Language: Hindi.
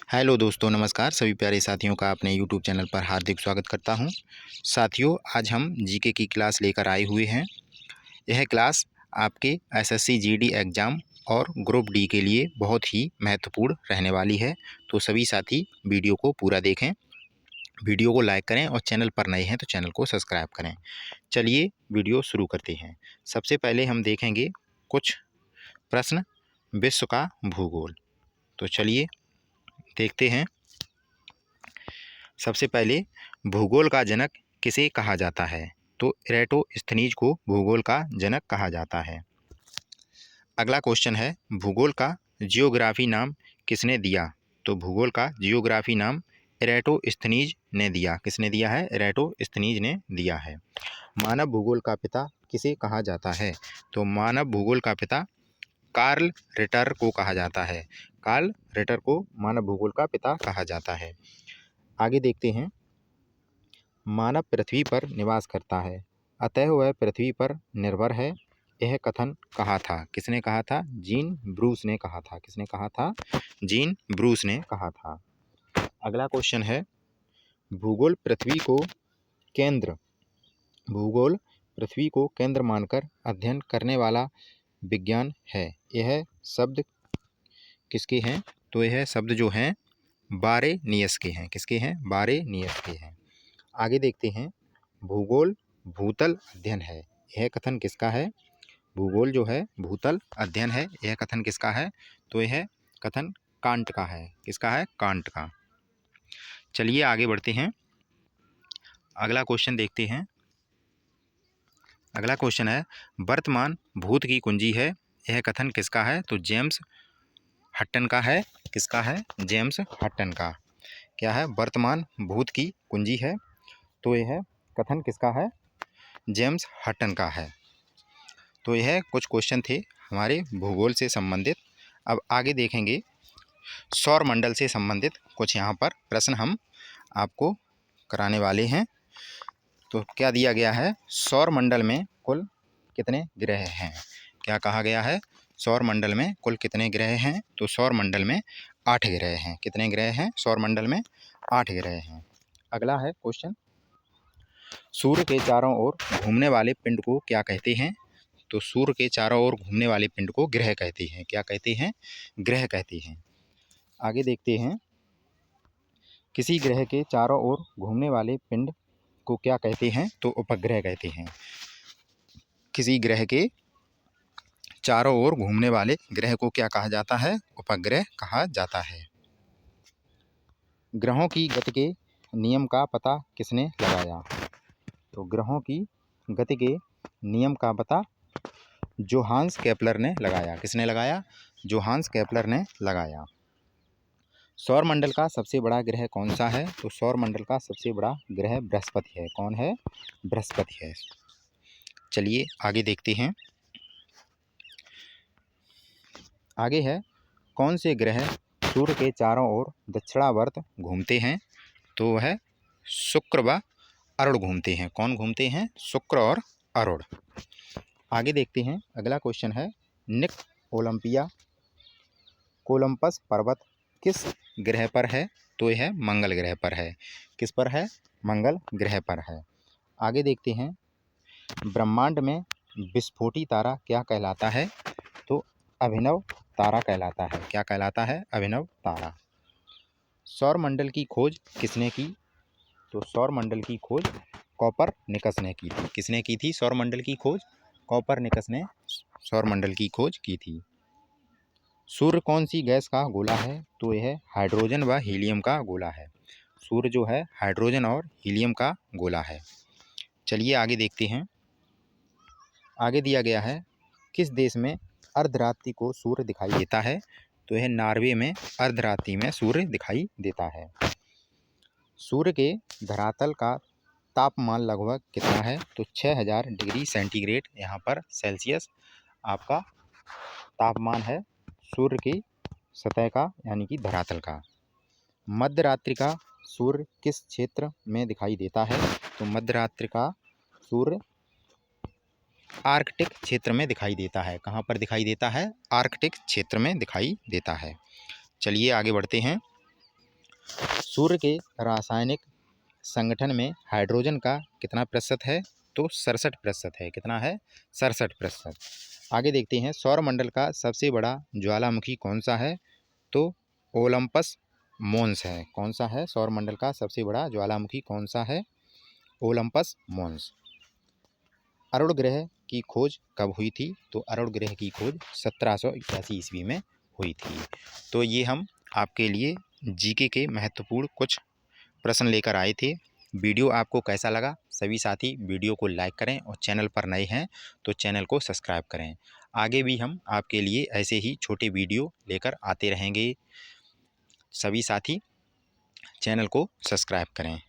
हेलो दोस्तों, नमस्कार। सभी प्यारे साथियों का अपने यूट्यूब चैनल पर हार्दिक स्वागत करता हूं। साथियों, आज हम जीके की क्लास लेकर आए हुए हैं। यह क्लास आपके एसएससी जीडी एग्ज़ाम और ग्रुप डी के लिए बहुत ही महत्वपूर्ण रहने वाली है। तो सभी साथी वीडियो को पूरा देखें, वीडियो को लाइक करें और चैनल पर नए हैं तो चैनल को सब्सक्राइब करें। चलिए वीडियो शुरू करते हैं। सबसे पहले हम देखेंगे कुछ प्रश्न विश्व का भूगोल। तो चलिए देखते हैं। सबसे पहले, भूगोल का जनक किसे कहा जाता है? तो इरेटोस्थनीज को भूगोल का जनक कहा जाता है। अगला क्वेश्चन है, भूगोल का जियोग्राफी नाम किसने दिया? तो भूगोल का जियोग्राफी नाम इरेटोस्थनीज ने दिया। किसने दिया है? इरेटोस्थनीज ने दिया है। मानव भूगोल का पिता किसे कहा जाता है? तो मानव भूगोल का पिता कार्ल रिटर को कहा जाता है। कार्ल रिटर को मानव भूगोल का पिता कहा जाता है। आगे देखते हैं, मानव पृथ्वी पर निवास करता है, अतः वह पृथ्वी पर निर्भर है। यह कथन कहा था? किसने कहा था? जीन ब्रूस ने कहा था। किसने कहा था? जीन ब्रूस ने कहा था। अगला क्वेश्चन है, भूगोल पृथ्वी को केंद्र भूगोल पृथ्वी को केंद्र मानकर अध्ययन करने वाला विज्ञान है। यह शब्द किसके हैं? तो यह शब्द जो हैं बारेनियस के हैं। किसके हैं? बारेनियस के हैं। आगे देखते हैं, भूगोल भूतल अध्ययन है। यह कथन किसका है? भूगोल जो है भूतल अध्ययन है। यह कथन किसका है? तो यह कथन कांट का है। किसका है? कांट का। चलिए आगे बढ़ते हैं। अगला क्वेश्चन देखते हैं। अगला क्वेश्चन है, वर्तमान भूत की कुंजी है। यह कथन किसका है? तो जेम्स हटन का है। किसका है? जेम्स हटन का। क्या है? वर्तमान भूत की कुंजी है। तो यह कथन किसका है? जेम्स हटन का है। तो यह कुछ क्वेश्चन थे हमारे भूगोल से संबंधित। अब आगे देखेंगे, सौर मंडल से संबंधित कुछ यहाँ पर प्रश्न हम आपको कराने वाले हैं। तो क्या दिया गया है? सौर मंडल में कुल कितने ग्रह हैं? क्या कहा गया है? सौर मंडल में कुल कितने ग्रह हैं? तो सौर मंडल में 8 ग्रह हैं। कितने ग्रह हैं? सौर मंडल में 8 ग्रह हैं। अगला है क्वेश्चन, सूर्य के चारों ओर घूमने वाले पिंड को क्या कहते हैं? तो सूर्य के चारों ओर घूमने वाले पिंड को ग्रह कहते हैं। क्या कहते हैं? ग्रह कहते हैं। आगे देखते हैं, किसी ग्रह के चारों ओर घूमने वाले पिंड को क्या कहते हैं? तो उपग्रह कहते हैं। किसी ग्रह के चारों ओर घूमने वाले ग्रह को क्या कहा जाता है? उपग्रह कहा जाता है। ग्रहों की गति के नियम का पता किसने लगाया? तो ग्रहों की गति के नियम का पता जोहान्स केपलर ने लगाया। किसने लगाया? जोहान्स केपलर ने लगाया। सौर मंडल का सबसे बड़ा ग्रह कौन सा है? तो सौर मंडल का सबसे बड़ा ग्रह बृहस्पति है। कौन है? बृहस्पति है। चलिए आगे देखते हैं। आगे है, कौन से ग्रह सूर्य के चारों ओर दक्षिणावर्त घूमते हैं? तो वह शुक्र व अरुण घूमते हैं। कौन घूमते हैं? शुक्र और अरुण। आगे देखते हैं। अगला क्वेश्चन है, निक ओलंपिया कोलंबस पर्वत किस ग्रह पर है? तो यह मंगल ग्रह पर है। किस पर है? मंगल ग्रह पर है। आगे देखते हैं, ब्रह्मांड में विस्फोटी तारा क्या कहलाता है? तो अभिनव तारा कहलाता है। क्या कहलाता है? अभिनव तारा। सौर मंडल की खोज किसने की? तो सौर मंडल की खोज कोपरनिकस ने की थी। किसने की थी सौर मंडल की खोज? कोपरनिकस ने सौर मंडल की खोज की थी। सूर्य कौन सी गैस का गोला है? तो यह हाइड्रोजन व हीलियम का गोला है। सूर्य जो है हाइड्रोजन और हीलियम का गोला है। चलिए आगे देखते हैं। आगे दिया गया है, किस देश में अर्धरात्रि को सूर्य दिखाई देता है? तो यह नॉर्वे में अर्धरात्रि में सूर्य दिखाई देता है। सूर्य के धरातल का तापमान लगभग कितना है? तो 6000 डिग्री सेंटीग्रेड यहाँ पर सेल्सियस आपका तापमान है सूर्य की सतह का, यानी कि धरातल का। मध्य रात्रि का सूर्य किस क्षेत्र में दिखाई देता है? तो मध्य रात्रि का सूर्य आर्कटिक क्षेत्र में दिखाई देता है। कहाँ पर दिखाई देता है? आर्कटिक क्षेत्र में दिखाई देता है। चलिए आगे बढ़ते हैं। सूर्य के रासायनिक संगठन में हाइड्रोजन का कितना प्रतिशत है? तो 67% है। कितना है? 67%। आगे देखते हैं, सौरमंडल का सबसे बड़ा ज्वालामुखी कौन सा है? तो ओलंपस मोन्स है। कौन सा है? सौरमंडल का सबसे बड़ा ज्वालामुखी कौन सा है? ओलंपस मोन्स। अरुण ग्रह की खोज कब हुई थी? तो अरुण ग्रह की खोज 1781 ईस्वी में हुई थी। तो ये हम आपके लिए जीके के महत्वपूर्ण कुछ प्रश्न लेकर आए थे। वीडियो आपको कैसा लगा? सभी साथी वीडियो को लाइक करें और चैनल पर नए हैं तो चैनल को सब्सक्राइब करें। आगे भी हम आपके लिए ऐसे ही छोटे वीडियो लेकर आते रहेंगे। सभी साथी चैनल को सब्सक्राइब करें।